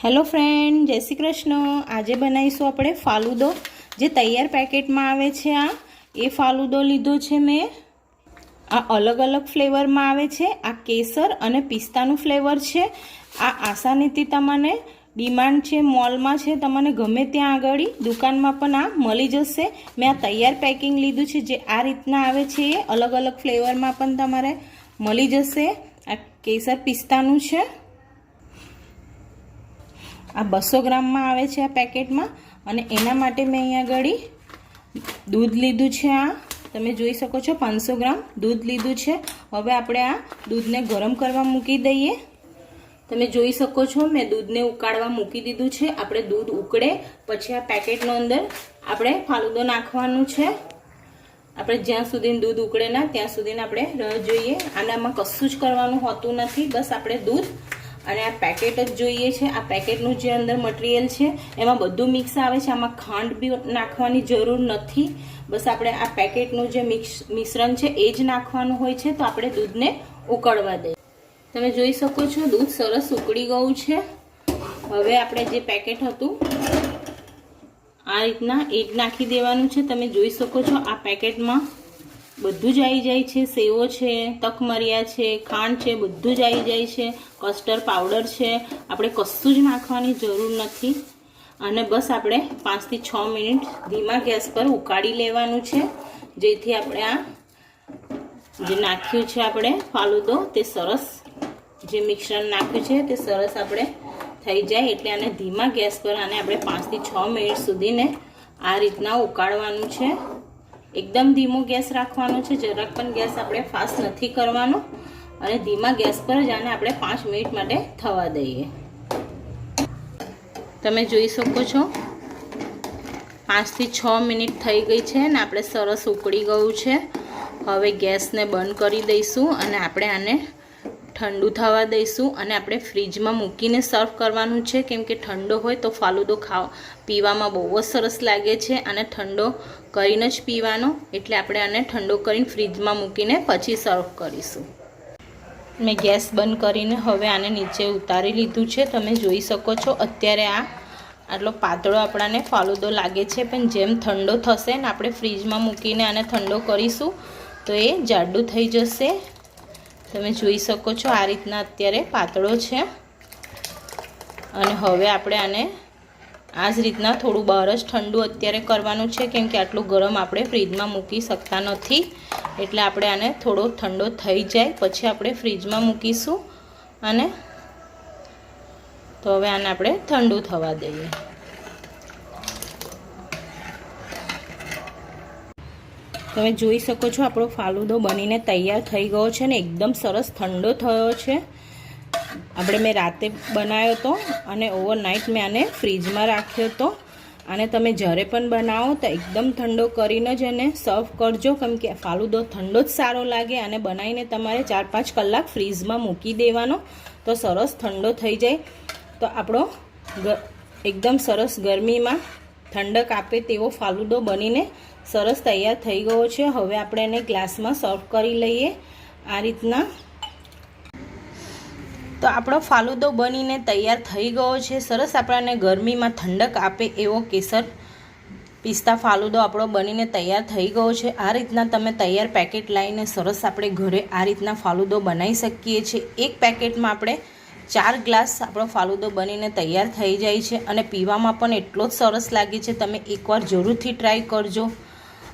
Hello friend, जय श्री कृष्ण। आज बनाईशुं आपणे फालूदो जे तैयार पेकेट में आवे छे। आ ए फालूदो लीधो छे मैं। आ अलग अलग फ्लेवर में आवे छे। आ केसर अने पिस्तानु फ्लेवर छे। आ आसानीथी तमने डिमांड छे, मॉल में छे, तमने गमे त्यां आगळ दुकान में पण आ मळी जशे। मैं आ तैयार पेकिंग लीधुं छे जे आ रीतना आवे छे। अलग अलग फ्लेवर में पण तमारे मळी जशे। आ केसर पिस्तानु छे। आ 200 ग्राम में आवे छे आ पेकेट में। अने एना माटे मैं अहींया गળી दूध लीधुं छे। आ तमे जोई शको छो 500 ग्राम दूध लीधुं छे। हवे आपणे आ दूधने गरम करवा मूकी दईए। तमे जोई शको छो मैं दूधने उकाळवा मूकी दीधुं छे। आपणे दूध उकळे पछी आ पेकेटनो अंदर आपणे फालूदो नाखवानुं छे। આપણે જ્યાં સુધી दूध उकळे ना ત્યાં સુધી આપણે રાહ જોઈએ। આનામાં કશું જ કરવાનું હોતું નથી, બસ આપણે दूध અને આ પેકેટ જ જોઈએ છે। આ પેકેટનું જે અંદર મટીરીયલ છે એમાં બધું મિક્સ આવે છે। આમાં ખાંડ બી નાખવાની જરૂર નથી, બસ આપણે આ પેકેટનું જે મિશ્રણ છે એ જ નાખવાનું હોય છે। તો આપણે દૂધને ઉકળવા દઈએ। તમે જોઈ શકો છો दूध સરસ ઉકળી ગયું છે। હવે આપણે જે પેકેટ હતું आ रीतना एज नाखी देवानुं छे। तमे जोई शको छो आ पेकेट में बधुं ज आई जाय छे। सेवो छे, तकमरिया छे, खांड छे, बधुं ज आई जाय छे। कस्टर्ड पाउडर छे। आपणे कशुं ज नाखवानी जरूर नथी। अने बस आपणे 5 થી 6 मिनिट धीमा गैस पर उकाળી लेवानुं छे, जेथी आपणे आ जे नाख्युं छे आपणे फालूदो ते सरस जे मिश्रण नाख्युं छे ते सरस आपणे થઈ જાય। એટલે આને ધીમા ગેસ પર આને આપણે 5 થી 6 મિનિટ સુધીને આ રીતના ઉકાળવાનું છે। એકદમ ધીમો ગેસ રાખવાનો છે, જરાક પણ ગેસ આપણે ફાસ્ટ નથી કરવાનો અને ધીમા ગેસ પર જ આને આપણે 5 મિનિટ માટે થવા દઈએ। તમે જોઈ શકો છો 5 થી 6 મિનિટ થઈ ગઈ છે ને આપણે સરસ ઉકળી ગયું છે। હવે ગેસને બંધ કરી દઈશું અને આપણે આને ठंडू थवा दईशू और आपणे फ्रीज में मूकीने सर्व करवानुं छे, केम के ठंडो होय तो फालूदो पीवा में बहुत सरस लागे छे। अने ठंडो करीने ज पीवानो, एटले आपणे आने ठंडो करीने फ्रीज में मूकीने पछी सर्व करीशुं। मैं गैस बंद करीने हवे आने नीचे उतारी लीधुं छे। तमे जोई शको छो अत्यारे आ आटलो पातळो आपणाने फालूदो लागे छे, पण जेम ठंडो थशे ने आपणे फ्रीज में मूकीने आने ठंडो करीशुं तो ए जाडू थई जशे। તમે જોઈ શકો છો આ રીતના અત્યારે પાતળો છે અને હવે આપણે આને આ જ રીતના થોડું બહાર જ ઠંડુ અત્યારે કરવાનું છે, કેમ કે આટલું ગરમ આપણે ફ્રીજમાં મૂકી શકતા નથી। એટલે આપણે આને થોડો ઠંડો થઈ જાય પછી આપણે ફ્રીજમાં મૂકીશું અને તો હવે આને આપણે ઠંડુ થવા દઈએ। તમે જોઈ શકો છો આપણો ફાલૂદો બનીને તૈયાર થઈ ગયો છે ને એકદમ સરસ ઠંડો થયો છે। આપણે મેં રાતે બનાવ્યો હતો અને ઓવરનાઇટ મેં આને ફ્રીજમાં રાખ્યો હતો। અને તમે જ્યારે પણ બનાવો તો એકદમ ઠંડો કરીને જ એને સર્વ કરજો, કેમ કે ફાલૂદો ઠંડો જ સારો લાગે। અને બનાવીને તમારે 4-5 કલાક ફ્રીજમાં મૂકી દેવાનો તો સરસ ઠંડો થઈ જાય। તો આપણો એકદમ સરસ ગરમીમાં ઠંડક આપે તેવો ફાલૂદો બનીને સરસ તૈયાર થઈ ગયો છે। હવે આપણે એને ગ્લાસમાં સર્વ કરી લઈએ આ રીતના। તો આપણો ફાલૂદો બનીને તૈયાર થઈ ગયો છે સરસ। આપણને ગરમીમાં ઠંડક આપે એવો કેસર પિસ્તા ફાલૂદો આપણો બનીને તૈયાર થઈ ગયો છે। આ રીતના તમે તૈયાર પેકેટ લાવીને સરસ આપણે ઘરે આ રીતના ફાલૂદો બનાવી શકીએ છીએ। એક પેકેટમાં આપણે 4 ગ્લાસ આપણો ફાલૂદો બનીને તૈયાર થઈ જાય છે અને પીવામાં પણ એટલો જ સરસ લાગે છે। તમે એકવાર જરૂરથી ટ્રાય કરજો।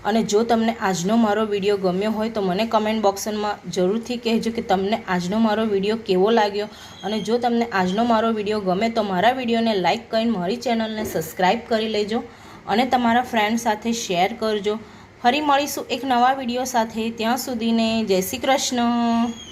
અને જો તમને આજનો મારો વિડીયો ગમ્યો હોય તો મને કમેન્ટ બોક્સમાં જરૂરથી કહેજો કે તમને આજનો મારો વિડીયો કેવો લાગ્યો। અને જો તમને આજનો મારો વિડીયો ગમે તો મારા વિડીયોને લાઇક કરીને મારી ચેનલને સબસ્ક્રાઈબ કરી લેજો અને તમારા ફ્રેન્ડ સાથે શેર કરજો। ફરી મળીશું એક નવા વિડીયો સાથે, ત્યાં સુધીને જય શ્રી કૃષ્ણ।